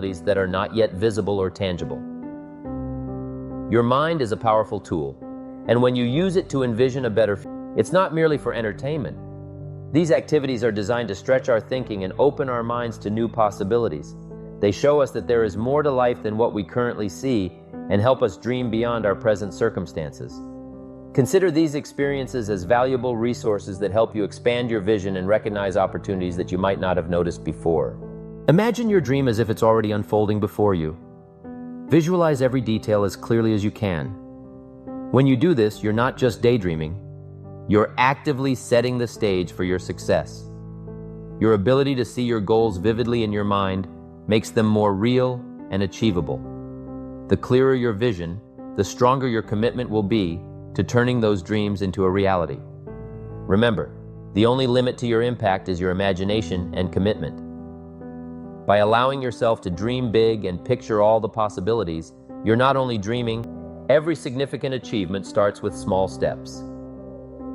that are not yet visible or tangible. Your mind is a powerful tool, and when you use it to envision a better future, it's not merely for entertainment. These activities are designed to stretch our thinking and open our minds to new possibilities. They show us that there is more to life than what we currently see and help us dream beyond our present circumstances. Consider these experiences as valuable resources that help you expand your vision and recognize opportunities that you might not have noticed before. Imagine your dream as if it's already unfolding before you. Visualize every detail as clearly as you can. When you do this, you're not just daydreaming. You're actively setting the stage for your success. Your ability to see your goals vividly in your mind makes them more real and achievable. The clearer your vision, the stronger your commitment will be to turning those dreams into a reality. Remember, the only limit to your impact is your imagination and commitment. By allowing yourself to dream big and picture all the possibilities, you're not only dreaming. Every significant achievement starts with small steps.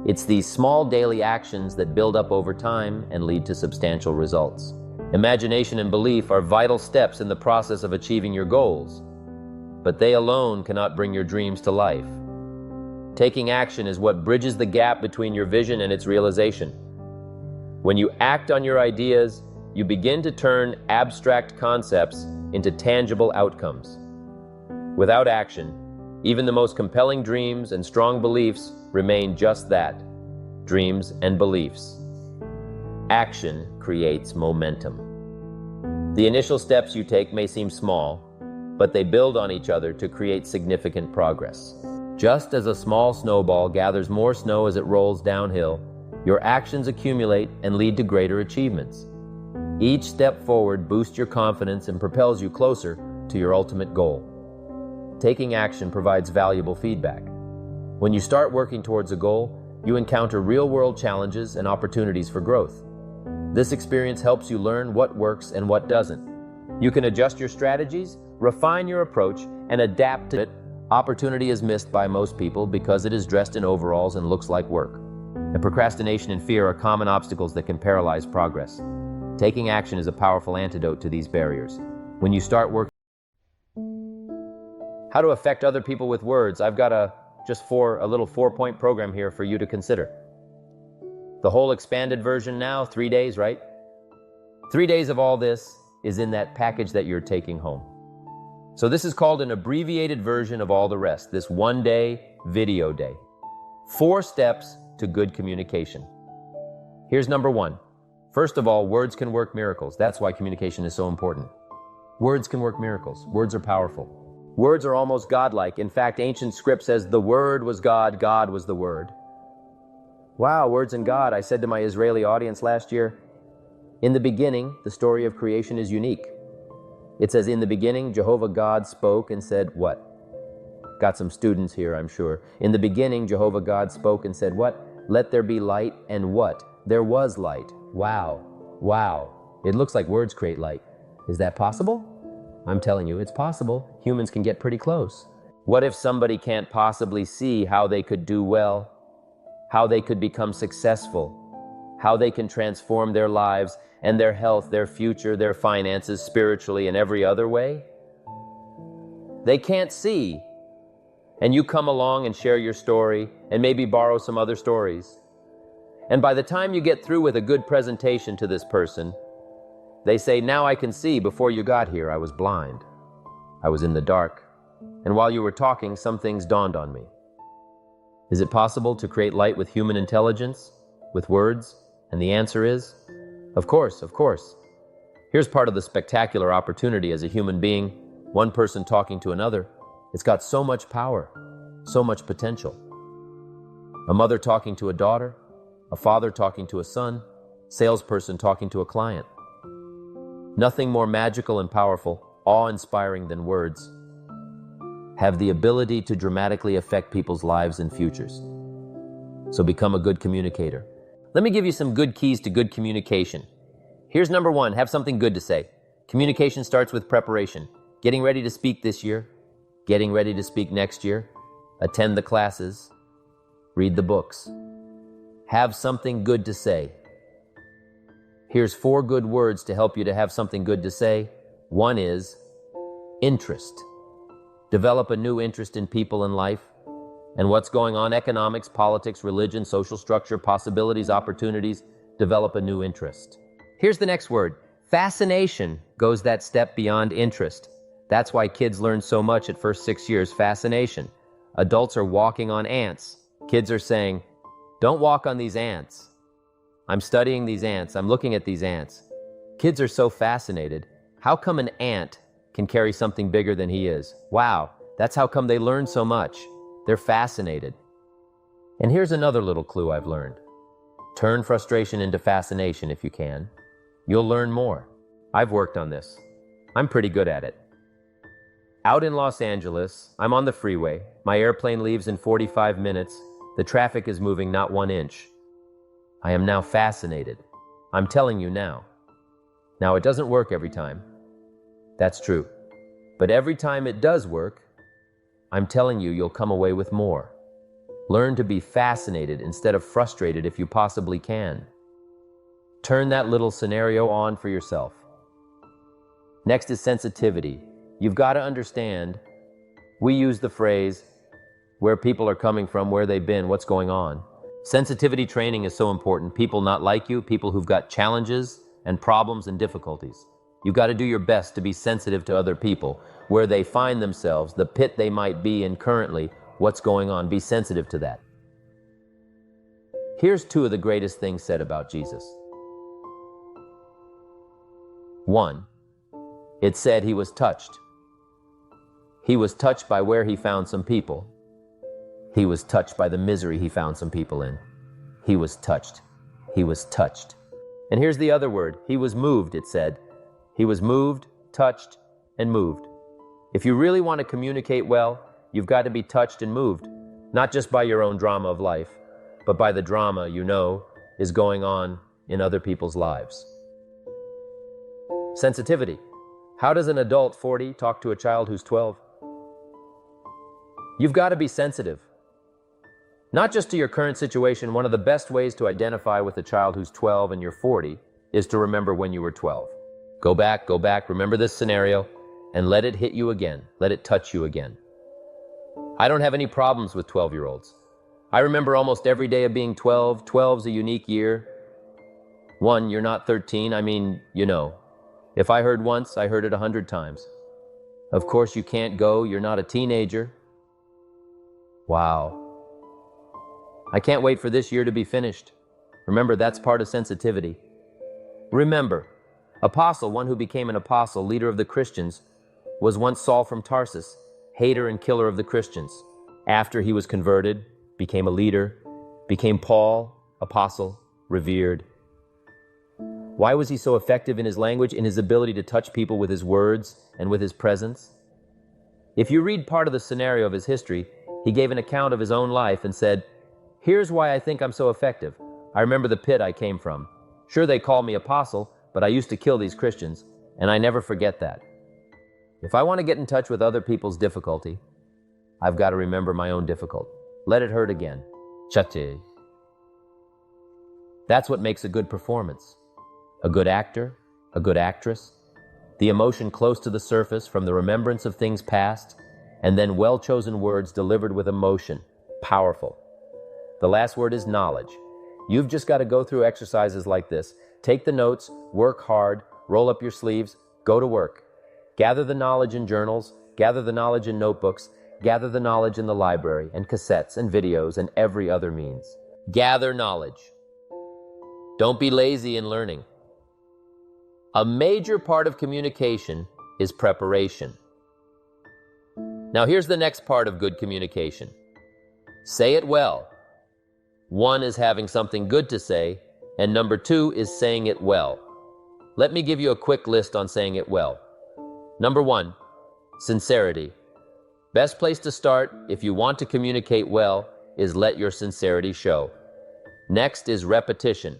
It's these small daily actions that build up over time and lead to substantial results. Imagination and belief are vital steps in the process of achieving your goals, but they alone cannot bring your dreams to life. Taking action is what bridges the gap between your vision and its realization. When you act on your ideas, you begin to turn abstract concepts into tangible outcomes. Without action, even the most compelling dreams and strong beliefs remain just that, dreams and beliefs. Action creates momentum. The initial steps you take may seem small, but they build on each other to create significant progress. Just as a small snowball gathers more snow as it rolls downhill, your actions accumulate and lead to greater achievements. Each step forward boosts your confidence and propels you closer to your ultimate goal. Taking action provides valuable feedback. When you start working towards a goal, you encounter real-world challenges and opportunities for growth. This experience helps you learn what works and what doesn't. You can adjust your strategies, refine your approach, and adapt to it. Opportunity is missed by most people because it is dressed in overalls and looks like work. And procrastination and fear are common obstacles that can paralyze progress. Taking action is a powerful antidote to these barriers. When you start working, how to affect other people with words, I've got a little 4-point program here for you to consider. The whole expanded version now, 3 days, right? 3 days of all this is in that package that you're taking home. So this is called an abbreviated version of all the rest, this 1-day video day. 4 steps to good communication. Here's number 1. First of all, words can work miracles. That's why communication is so important. Words can work miracles. Words are powerful. Words are almost godlike. In fact, ancient script says the Word was God, God was the Word. Wow, words and God. I said to my Israeli audience last year, in the beginning, the story of creation is unique. It says, in the beginning, Jehovah God spoke and said, what? Got some students here, I'm sure. In the beginning, Jehovah God spoke and said, what? Let there be light, and what? There was light. Wow. Wow. It looks like words create light. Is that possible? I'm telling you, it's possible. Humans can get pretty close. What if somebody can't possibly see how they could do well, how they could become successful, how they can transform their lives and their health, their future, their finances, spiritually, and every other way? They can't see. And you come along and share your story and maybe borrow some other stories. And by the time you get through with a good presentation to this person, they say, now I can see. Before you got here, I was blind. I was in the dark. And while you were talking, some things dawned on me. Is it possible to create light with human intelligence, with words? And the answer is, of course, of course. Here's part of the spectacular opportunity as a human being, one person talking to another. It's got so much power, so much potential. A mother talking to a daughter, a father talking to a son, salesperson talking to a client. Nothing more magical and powerful, awe-inspiring than words have the ability to dramatically affect people's lives and futures. So become a good communicator. Let me give you some good keys to good communication. Here's number 1, have something good to say. Communication starts with preparation. Getting ready to speak this year, getting ready to speak next year, attend the classes, read the books. Have something good to say. Here's 4 good words to help you to have something good to say. One is interest. Develop a new interest in people and life and what's going on, economics, politics, religion, social structure, possibilities, opportunities. Develop a new interest. Here's the next word. Fascination goes that step beyond interest. That's why kids learn so much at first 6 years. Fascination. Adults are walking on ants. Kids are saying, don't walk on these ants. I'm studying these ants. I'm looking at these ants. Kids are so fascinated. How come an ant can carry something bigger than he is? Wow, that's how come they learn so much. They're fascinated. And here's another little clue I've learned. Turn frustration into fascination if you can. You'll learn more. I've worked on this. I'm pretty good at it. Out in Los Angeles, I'm on the freeway. My airplane leaves in 45 minutes. The traffic is moving not 1 inch. I am now fascinated. I'm telling you now. Now, it doesn't work every time. That's true. But every time it does work, I'm telling you, you'll come away with more. Learn to be fascinated instead of frustrated if you possibly can. Turn that little scenario on for yourself. Next is sensitivity. You've got to understand, we use the phrase, where people are coming from, where they've been, what's going on. Sensitivity training is so important. People not like you, people who've got challenges and problems and difficulties. You've got to do your best to be sensitive to other people, where they find themselves, the pit they might be in currently, what's going on. Be sensitive to that. Here's 2 of the greatest things said about Jesus. 1, it said he was touched. He was touched by where he found some people. He was touched by the misery he found some people in. He was touched. He was touched. And here's the other word. He was moved, it said. He was moved, touched, and moved. If you really want to communicate well, you've got to be touched and moved, not just by your own drama of life, but by the drama you know is going on in other people's lives. Sensitivity. How does an adult 40 talk to a child who's 12? You've got to be sensitive. Not just to your current situation. One of the best ways to identify with a child who's 12 and you're 40 is to remember when you were 12. Go back, remember this scenario, and let it hit you again. Let it touch you again. I don't have any problems with 12-year-olds. I remember almost every day of being 12. 12's a unique year. 1, you're not 13. I mean, you know. If I heard once, I heard it 100 times. Of course, you can't go. You're not a teenager. Wow. I can't wait for this year to be finished. Remember, that's part of sensitivity. Remember, Apostle, one who became an apostle, leader of the Christians, was once Saul from Tarsus, hater and killer of the Christians. After he was converted, became a leader, became Paul, apostle, revered. Why was he so effective in his language, in his ability to touch people with his words and with his presence? If you read part of the scenario of his history, he gave an account of his own life and said, "Here's why I think I'm so effective. I remember the pit I came from. Sure, they call me apostle, but I used to kill these Christians, and I never forget that. If I want to get in touch with other people's difficulty, I've got to remember my own difficulty. Let it hurt again. Chate." That's what makes a good performance. A good actor, a good actress, the emotion close to the surface from the remembrance of things past, and then well-chosen words delivered with emotion. Powerful. The last word is knowledge. You've just got to go through exercises like this. Take the notes, work hard, roll up your sleeves, go to work. Gather the knowledge in journals, gather the knowledge in notebooks, gather the knowledge in the library and cassettes and videos and every other means. Gather knowledge. Don't be lazy in learning. A major part of communication is preparation. Now here's the next part of good communication. Say it well. 1 is having something good to say, and number 2 is saying it well. Let me give you a quick list on saying it well. Number 1, sincerity. Best place to start if you want to communicate well is let your sincerity show. Next is repetition,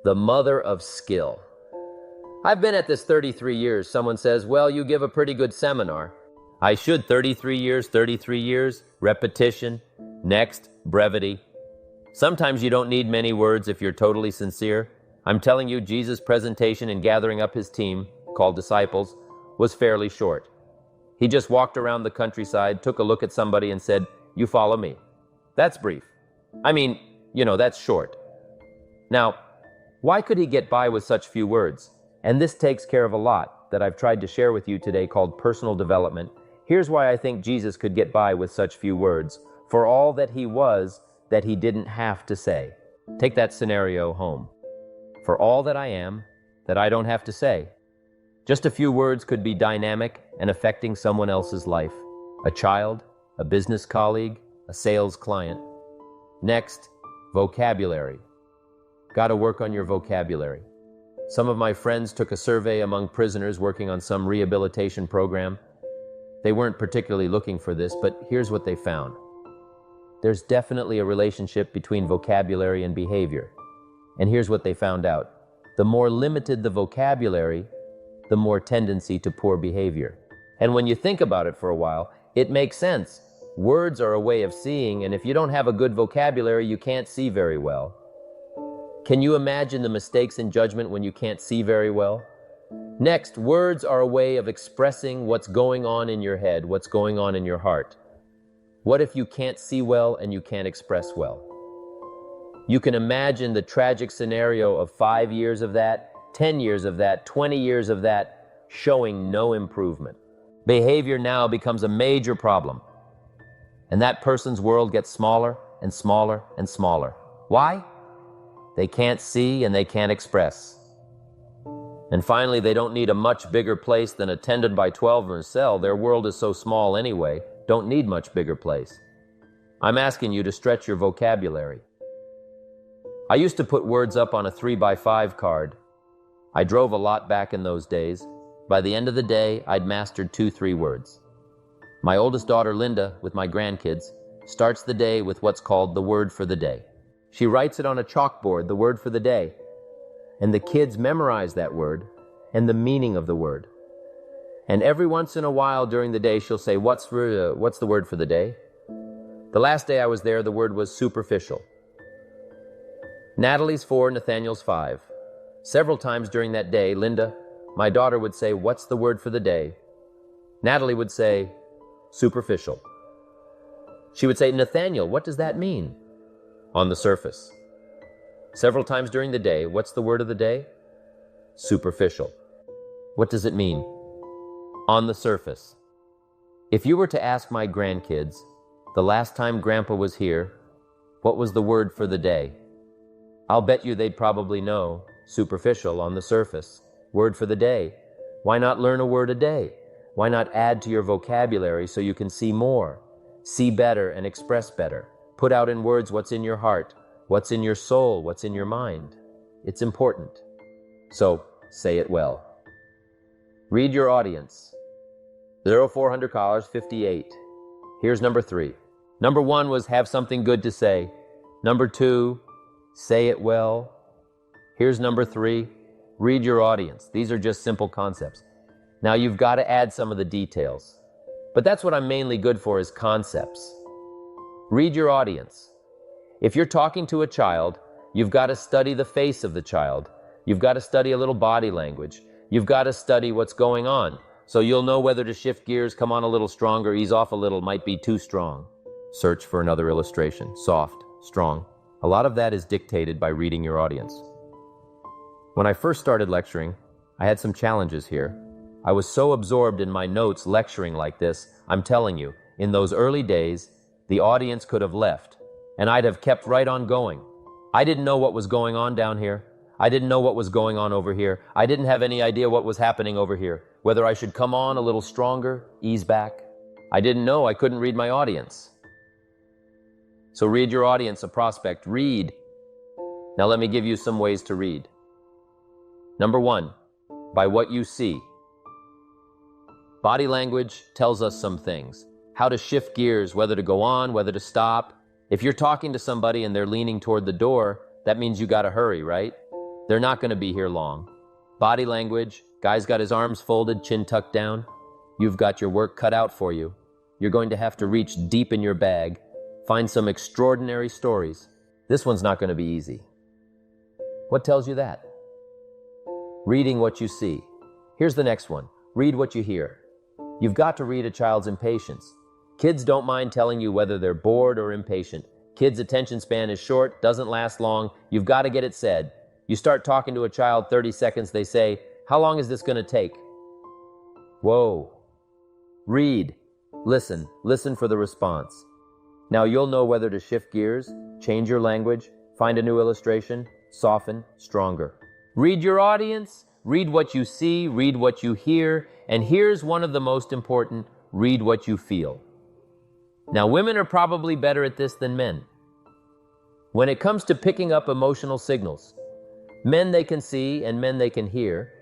the mother of skill. I've been at this 33 years. Someone says, well, you give a pretty good seminar. I should. 33 years, repetition. Next, brevity. Sometimes you don't need many words if you're totally sincere. I'm telling you, Jesus' presentation in gathering up his team, called disciples, was fairly short. He just walked around the countryside, took a look at somebody and said, "You follow me." That's brief. I mean, that's short. Now, why could he get by with such few words? And this takes care of a lot that I've tried to share with you today called personal development. Here's why I think Jesus could get by with such few words. For all that he was, that he didn't have to say. Take that scenario home. For all that I am, that I don't have to say. Just a few words could be dynamic and affecting someone else's life. A child, a business colleague, a sales client. Next, vocabulary. Got to work on your vocabulary. Some of my friends took a survey among prisoners working on some rehabilitation program. They weren't particularly looking for this, but here's what they found. There's definitely a relationship between vocabulary and behavior. And here's what they found out. The more limited the vocabulary, the more tendency to poor behavior. And when you think about it for a while, it makes sense. Words are a way of seeing, and if you don't have a good vocabulary, you can't see very well. Can you imagine the mistakes in judgment when you can't see very well? Next, words are a way of expressing what's going on in your head, what's going on in your heart. What if you can't see well and you can't express well? You can imagine the tragic scenario of 5 years of that, 10 years of that, 20 years of that, showing no improvement. Behavior now becomes a major problem. And that person's world gets smaller and smaller and smaller. Why? They can't see and they can't express. And finally, they don't need a much bigger place than a 10 by 12 in a cell. Their world is so small anyway, don't need much bigger place. I'm asking you to stretch your vocabulary. I used to put words up on a 3 by 5 card. I drove a lot back in those days. By the end of the day, I'd mastered 2-3 words. My oldest daughter, Linda, with my grandkids, starts the day with what's called the word for the day. She writes it on a chalkboard, the word for the day. And the kids memorize that word and the meaning of the word. And every once in a while during the day, she'll say, what's the word for the day? The last day I was there, the word was superficial. Natalie's 4, Nathaniel's 5. Several times during that day, Linda, my daughter, would say, what's the word for the day? Natalie would say, superficial. She would say, Nathaniel, what does that mean? On the surface. Several times during the day, what's the word of the day? Superficial. What does it mean? On the surface. If you were to ask my grandkids, the last time Grandpa was here, what was the word for the day? I'll bet you they'd probably know, superficial, on the surface. Word for the day. Why not learn a word a day? Why not add to your vocabulary so you can see more, see better and express better? Put out in words what's in your heart, what's in your soul, what's in your mind. It's important. So, say it well. Read your audience. 0400 callers, 58. Here's number 3. Number 1 was have something good to say. Number 2, say it well. Here's number 3, read your audience. These are just simple concepts. Now you've got to add some of the details. But that's what I'm mainly good for, is concepts. Read your audience. If you're talking to a child, you've got to study the face of the child. You've got to study a little body language. You've got to study what's going on. So you'll know whether to shift gears, come on a little stronger, ease off a little, might be too strong. Search for another illustration. Soft, strong. A lot of that is dictated by reading your audience. When I first started lecturing, I had some challenges here. I was so absorbed in my notes lecturing like this, I'm telling you, in those early days, the audience could have left, and I'd have kept right on going. I didn't know what was going on down here. I didn't know what was going on over here. I didn't have any idea what was happening over here, whether I should come on a little stronger, ease back. I didn't know. I couldn't read my audience. So read your audience, a prospect. Read. Now let me give you some ways to read. Number 1, by what you see. Body language tells us some things. How to shift gears, whether to go on, whether to stop. If you're talking to somebody and they're leaning toward the door, that means you got to hurry, right? They're not going to be here long. Body language, guy's got his arms folded, chin tucked down. You've got your work cut out for you. You're going to have to reach deep in your bag, find some extraordinary stories. This one's not going to be easy. What tells you that? Reading what you see. Here's the next one. Read what you hear. You've got to read a child's impatience. Kids don't mind telling you whether they're bored or impatient. Kids' attention span is short, doesn't last long. You've got to get it said. You start talking to a child 30 seconds, they say, "How long is this going to take?" Whoa. Read. Listen. Listen for the response. Now you'll know whether to shift gears, change your language, find a new illustration, soften, stronger. Read your audience. Read what you see, read what you hear, and here's one of the most important: read what you feel. Now, women are probably better at this than men. When it comes to picking up emotional signals, men they can see and men they can hear,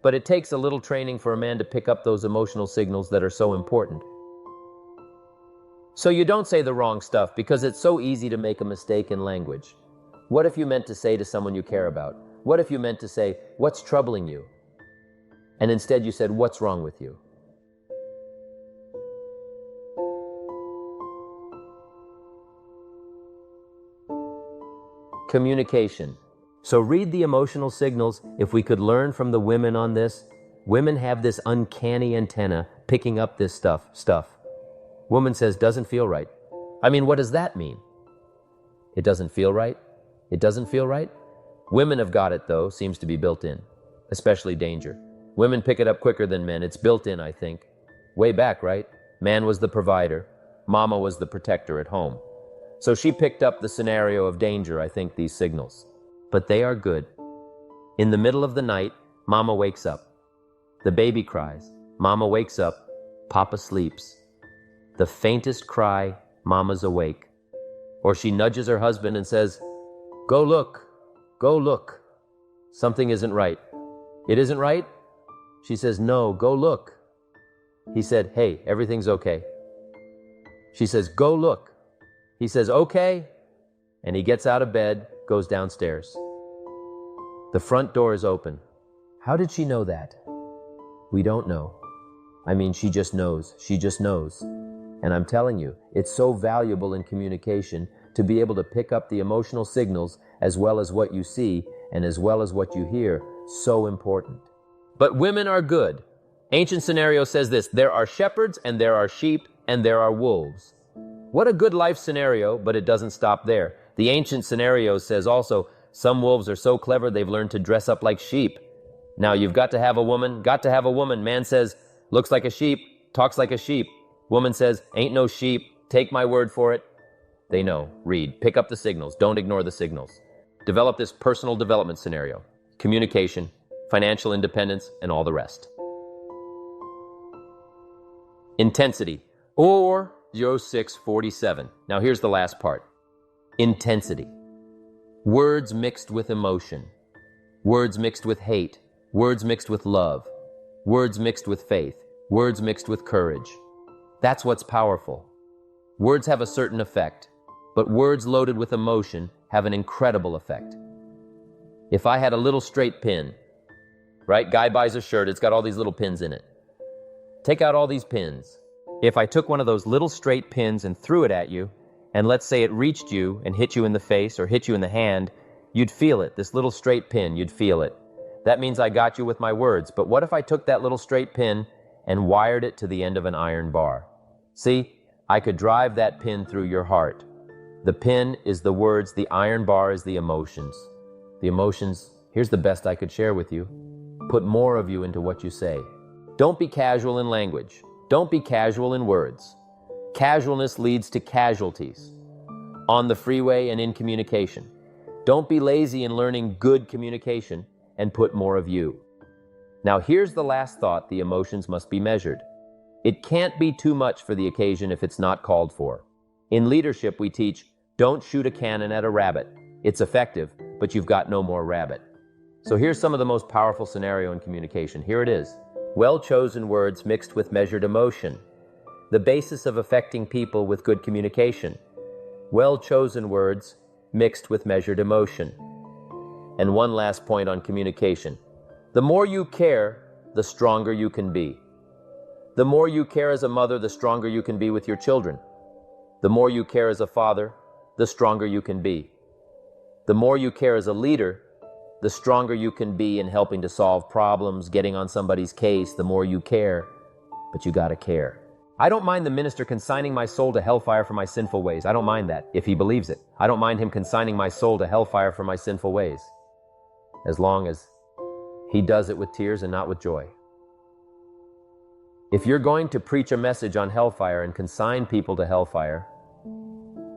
but it takes a little training for a man to pick up those emotional signals that are so important. So you don't say the wrong stuff because it's so easy to make a mistake in language. What if you meant to say to someone you care about? What if you meant to say, "What's troubling you?" And instead you said, "What's wrong with you?" Communication. So read the emotional signals. If we could learn from the women on this, women have this uncanny antenna picking up this stuff. Woman says, "Doesn't feel right." I mean, what does that mean? It doesn't feel right? It doesn't feel right? Women have got it, though, seems to be built in, especially danger. Women pick it up quicker than men. It's built in, I think. Way back, right? Man was the provider. Mama was the protector at home. So she picked up the scenario of danger, I think, these signals. But they are good. In the middle of the night, Mama wakes up. The baby cries. Mama wakes up. Papa sleeps. The faintest cry, Mama's awake. Or she nudges her husband and says, "Go look. Go look. Something isn't right." "It isn't right?" She says, "No, go look." He said, "Hey, everything's okay." She says, "Go look." He says, "Okay." And he gets out of bed, goes downstairs. The front door is open. How did she know that? We don't know. I mean, she just knows. She just knows. And I'm telling you, it's so valuable in communication to be able to pick up the emotional signals as well as what you see and as well as what you hear. So important. But women are good. Ancient scenario says this: there are shepherds and there are sheep and there are wolves. What a good life scenario, but it doesn't stop there. The ancient scenario says also, some wolves are so clever they've learned to dress up like sheep. Now you've got to have a woman, Man says, looks like a sheep, talks like a sheep. Woman says, ain't no sheep, take my word for it. They know. Read. Pick up the signals. Don't ignore the signals. Develop this personal development scenario. Communication, financial independence, and all the rest. Intensity, or 0647. Now here's the last part. Intensity. Words mixed with emotion. Words mixed with hate. Words mixed with love. Words mixed with faith. Words mixed with courage. That's what's powerful. Words have a certain effect, but words loaded with emotion have an incredible effect. If I had a little straight pin, right? Guy buys a shirt, it's got all these little pins in it. Take out all these pins. If I took one of those little straight pins and threw it at you, and let's say it reached you and hit you in the face or hit you in the hand, you'd feel it. This little straight pin, you'd feel it. That means I got you with my words. But what if I took that little straight pin and wired it to the end of an iron bar? See, I could drive that pin through your heart. The pin is the words, the iron bar is the emotions. The emotions, here's the best I could share with you. Put more of you into what you say. Don't be casual in language. Don't be casual in words. Casualness leads to casualties on the freeway and in communication. Don't be lazy in learning good communication and put more of you. Now here's the last thought: the emotions must be measured. It can't be too much for the occasion if it's not called for. In leadership, we teach, don't shoot a cannon at a rabbit. It's effective, but you've got no more rabbit. So here's some of the most powerful scenario in communication. Here it is. Well-chosen words mixed with measured emotion. The basis of affecting people with good communication. Well-chosen words mixed with measured emotion. And one last point on communication. The more you care, the stronger you can be. The more you care as a mother, the stronger you can be with your children. The more you care as a father, the stronger you can be. The more you care as a leader, the stronger you can be in helping to solve problems, getting on somebody's case, the more you care. But you gotta care. I don't mind the minister consigning my soul to hellfire for my sinful ways. I don't mind that, if he believes it. I don't mind him consigning my soul to hellfire for my sinful ways, as long as he does it with tears and not with joy. If you're going to preach a message on hellfire and consign people to hellfire,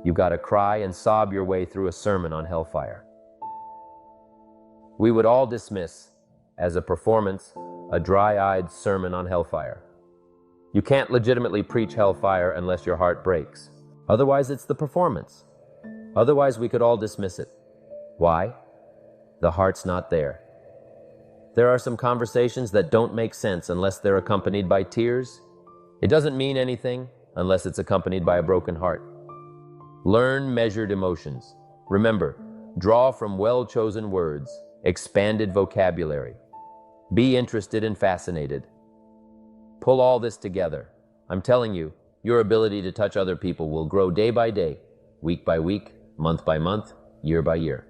you've got to cry and sob your way through a sermon on hellfire. We would all dismiss, as a performance, a dry-eyed sermon on hellfire. You can't legitimately preach hellfire unless your heart breaks. Otherwise, it's the performance. Otherwise, we could all dismiss it. Why? The heart's not there. There are some conversations that don't make sense unless they're accompanied by tears. It doesn't mean anything unless it's accompanied by a broken heart. Learn measured emotions. Remember, draw from well-chosen words, expanded vocabulary. Be interested and fascinated. Pull all this together. I'm telling you, your ability to touch other people will grow day by day, week by week, month by month, year by year.